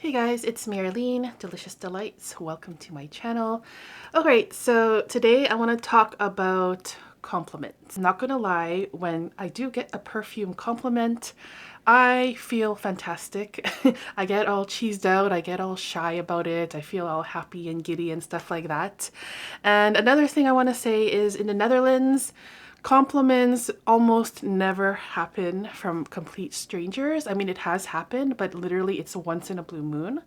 Hey guys, it's Marilyn, Delicious Delights. Welcome to my channel. Okay, so today I want to talk about compliments. I'm not gonna lie, when I do get a perfume compliment, I feel fantastic. I get all cheesed out, I get all shy about it, I feel all happy and giddy and stuff like that. And another thing I want to say is in the Netherlands, compliments almost never happen from complete strangers. I mean, it has happened, but literally it's once in a blue moon.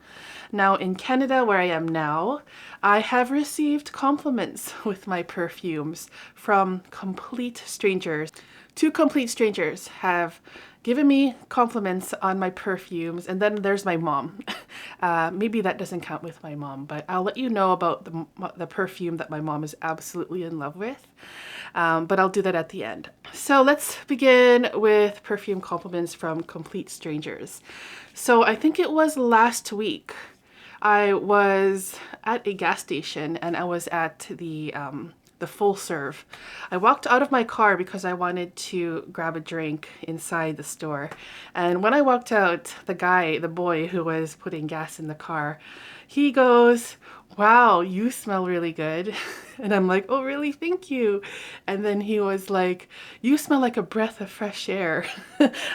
Now in Canada, where I am now, I have received compliments with my perfumes from complete strangers. Two complete strangers have given me compliments on my perfumes, and then there's my mom. Maybe that doesn't count with my mom, but I'll let you know about the perfume that my mom is absolutely in love with. But I'll do that at the end. So let's begin with perfume compliments from complete strangers. So I think it was last week. I was at a gas station and I was at the full serve. I walked out of my car because I wanted to grab a drink inside the store. And when I walked out, the boy who was putting gas in the car, he goes, "Wow, you smell really good." And I'm like, "Oh, really? Thank you." And then he was like, "You smell like a breath of fresh air."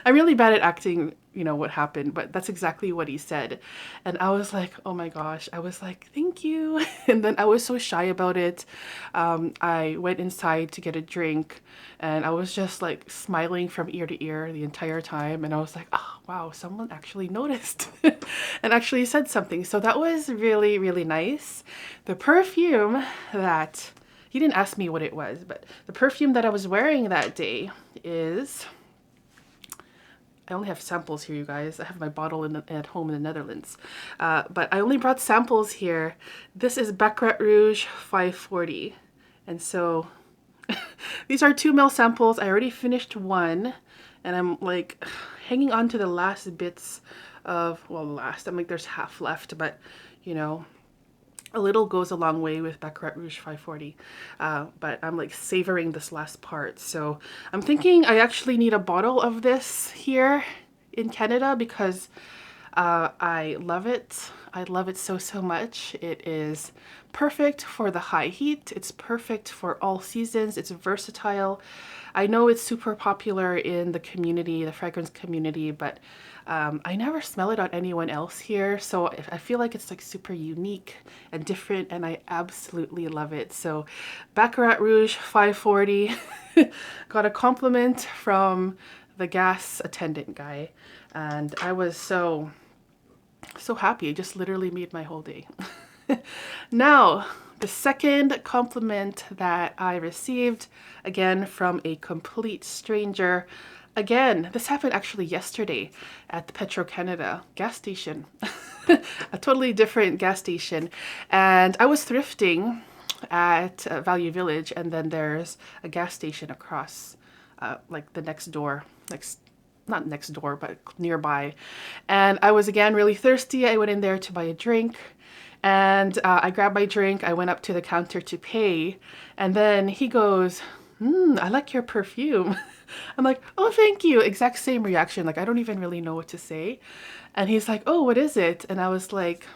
I'm really bad at acting, you know, what happened, but that's exactly what he said. And I was like, oh my gosh, I was like, "Thank you." And then I was so shy about it. I went inside to get a drink and I was just like smiling from ear to ear the entire time. And I was like, oh wow, someone actually noticed and actually said something. So that was really, really nice. The perfume that, he didn't ask me what it was, but the perfume that I was wearing that day is, I only have samples here, you guys. I have my bottle at home in the Netherlands. But I only brought samples here. This is Baccarat Rouge 540. And so these are 2 ml samples. I already finished one and I'm like hanging on to the last bits of, well, I'm like, there's half left, but you know, a little goes a long way with Baccarat Rouge 540, but I'm like savoring this last part. So I'm thinking I actually need a bottle of this here in Canada because I love it. I love it so, so much. It is perfect for the high heat. It's perfect for all seasons. It's versatile. I know it's super popular in the community, the fragrance community, but I never smell it on anyone else here. So I feel like it's like super unique and different and I absolutely love it. So Baccarat Rouge 540 got a compliment from the gas attendant guy and I was so happy. It just literally made my whole day. Now, the second compliment that I received, again from a complete stranger. Again, this happened actually yesterday at the Petro-Canada gas station. A totally different gas station. And I was thrifting at Value Village, and then there's a gas station across, like the next door, not next door, but nearby. And I was again really thirsty. I went in there to buy a drink and I grabbed my drink. I went up to the counter to pay. And then he goes, "I like your perfume." I'm like, "Oh, thank you." Exact same reaction. Like, I don't even really know what to say. And he's like, "Oh, what is it?" And I was like,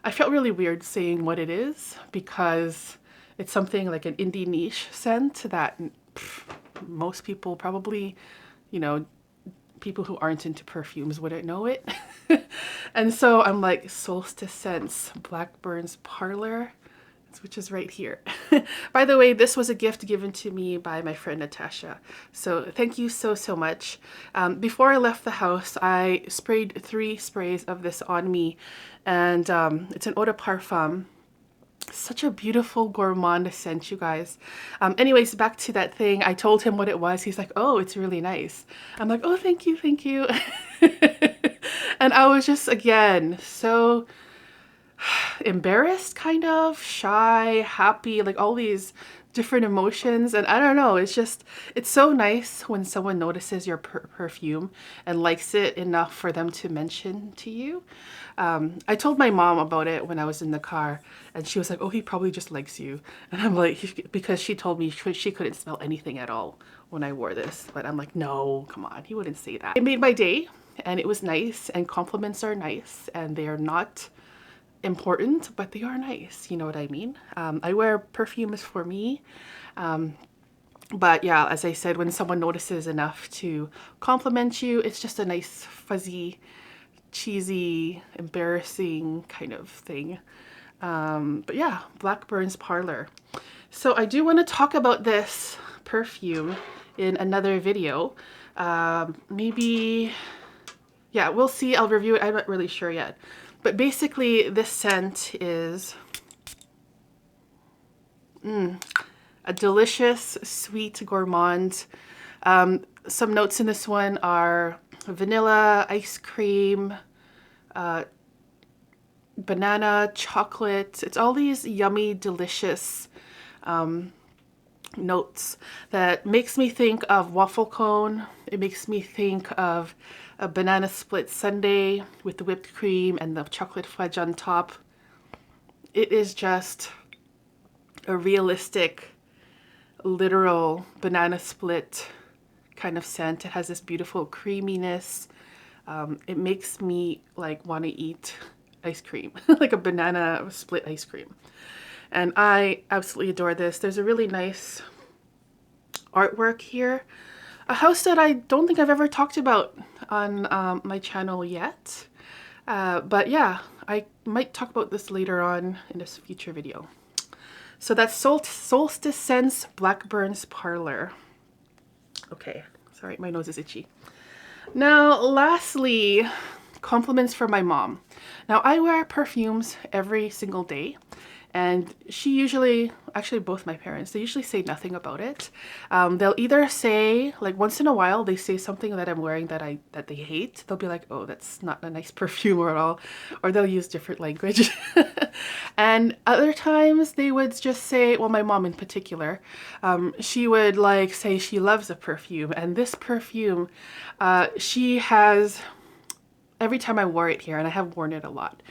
I felt really weird saying what it is because it's something like an indie niche scent that most people probably, you know, people who aren't into perfumes wouldn't know it. And so I'm like, Solstice scents, Blackburn's Parlor, which is right here. By the way, this was a gift given to me by my friend Natasha. So thank you so, so much. Before I left the house, I sprayed 3 sprays of this on me and it's an eau de parfum. Such a beautiful gourmand scent, you guys. Anyways, back to that thing. I told him what it was. He's like, "Oh, it's really nice." I'm like, "Oh, thank you, thank you." And I was just, again, so embarrassed, kind of shy, happy, like all these different emotions. And I don't know, it's just, it's so nice when someone notices your perfume and likes it enough for them to mention to you. I told my mom about it when I was in the car and she was like, "Oh, he probably just likes you." And I'm like, because she told me she couldn't smell anything at all when I wore this. But I'm like, no, come on, he wouldn't say that. It made my day. and it was nice, and compliments are nice, and they are not important, but they are nice, you know what I mean? I wear perfumes for me, but yeah, as I said, when someone notices enough to compliment you, it's just a nice, fuzzy, cheesy, embarrassing kind of thing. But yeah, Blackburn's Parlor. So I do want to talk about this perfume in another video. Maybe, yeah, we'll see. I'll review it. I'm not really sure yet. But basically, this scent is a delicious, sweet gourmand. Some notes in this one are vanilla, ice cream, banana, chocolate. It's all these yummy, delicious notes that makes me think of waffle cone. It makes me think of a banana split sundae with the whipped cream and the chocolate fudge on top. It is just a realistic, literal banana split kind of scent. It has this beautiful creaminess. It makes me like want to eat ice cream, like a banana split ice cream. And I absolutely adore this. There's a really nice artwork here. A house that I don't think I've ever talked about on my channel yet. But yeah, I might talk about this later on in this future video. So that's Solstice Scents Blackburn's Parlor. Okay, sorry, my nose is itchy. Now, lastly, compliments from my mom. Now, I wear perfumes every single day, and she usually, actually both my parents, they usually say nothing about it. They'll either say, like once in a while, they say something that I'm wearing that they hate. They'll be like, oh, that's not a nice perfume at all, or they'll use different language. And other times they would just say, well, my mom in particular, she would like say she loves a perfume, and this perfume, she has, every time I wore it here, and I have worn it a lot,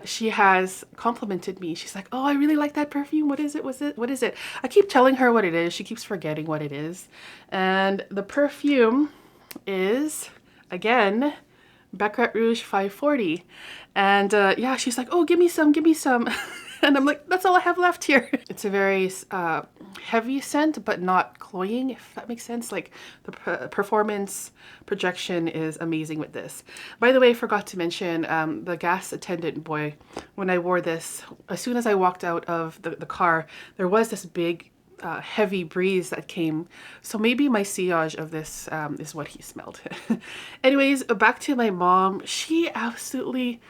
she has complimented me. She's like, oh, I really like that perfume. What is it? What is it? I keep telling her what it is. She keeps forgetting what it is. And the perfume is, again, Baccarat Rouge 540. And yeah, she's like, oh, give me some, give me some. And I'm like, that's all I have left here. It's a very heavy scent, but not cloying, if that makes sense. Like the performance projection is amazing with this. By the way, I forgot to mention the gas attendant boy, when I wore this, as soon as I walked out of the car, there was this big heavy breeze that came. So maybe my sillage of this is what he smelled. Anyways, back to my mom. She absolutely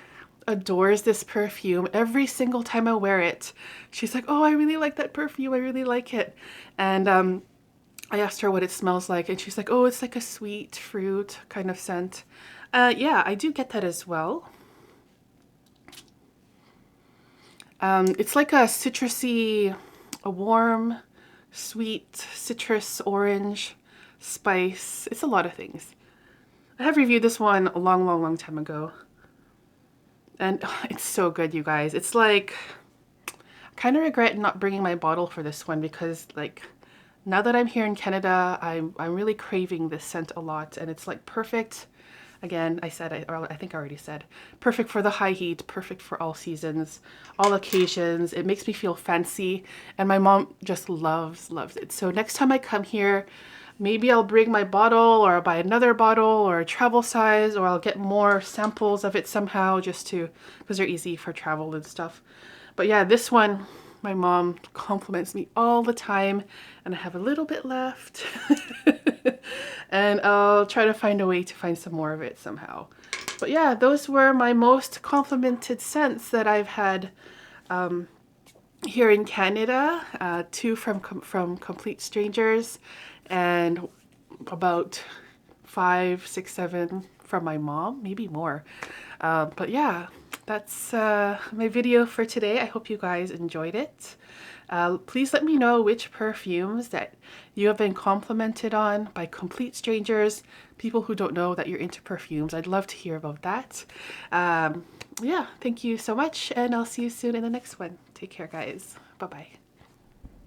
adores this perfume. Every single time I wear it, she's like, oh, I really like that perfume. I really like it. And I asked her what it smells like, and she's like, oh, it's like a sweet fruit kind of scent. Yeah, I do get that as well. It's like a citrusy, a warm, sweet citrus, orange, spice. It's a lot of things. I have reviewed this one a long time ago. And it's so good, you guys. It's like, I kind of regret not bringing my bottle for this one, because like now that I'm here in Canada, I'm really craving this scent a lot, and it's like perfect. Again, I think I already said, perfect for the high heat, perfect for all seasons, all occasions. It makes me feel fancy, and my mom just loves it. So next time I come here, maybe I'll bring my bottle, or I'll buy another bottle, or a travel size, or I'll get more samples of it somehow, just to, because they're easy for travel and stuff. But yeah, this one, my mom compliments me all the time, and I have a little bit left. And I'll try to find a way to find some more of it somehow. But yeah, those were my most complimented scents that I've had here in Canada. 2 from complete strangers, and about 5, 6, 7 from my mom, maybe more. But yeah, that's my video for today. I hope you guys enjoyed it. Please let me know which perfumes that you have been complimented on by complete strangers, people who don't know that you're into perfumes. I'd love to hear about that. Yeah, thank you so much, and I'll see you soon in the next one. Take care, guys. Bye-bye.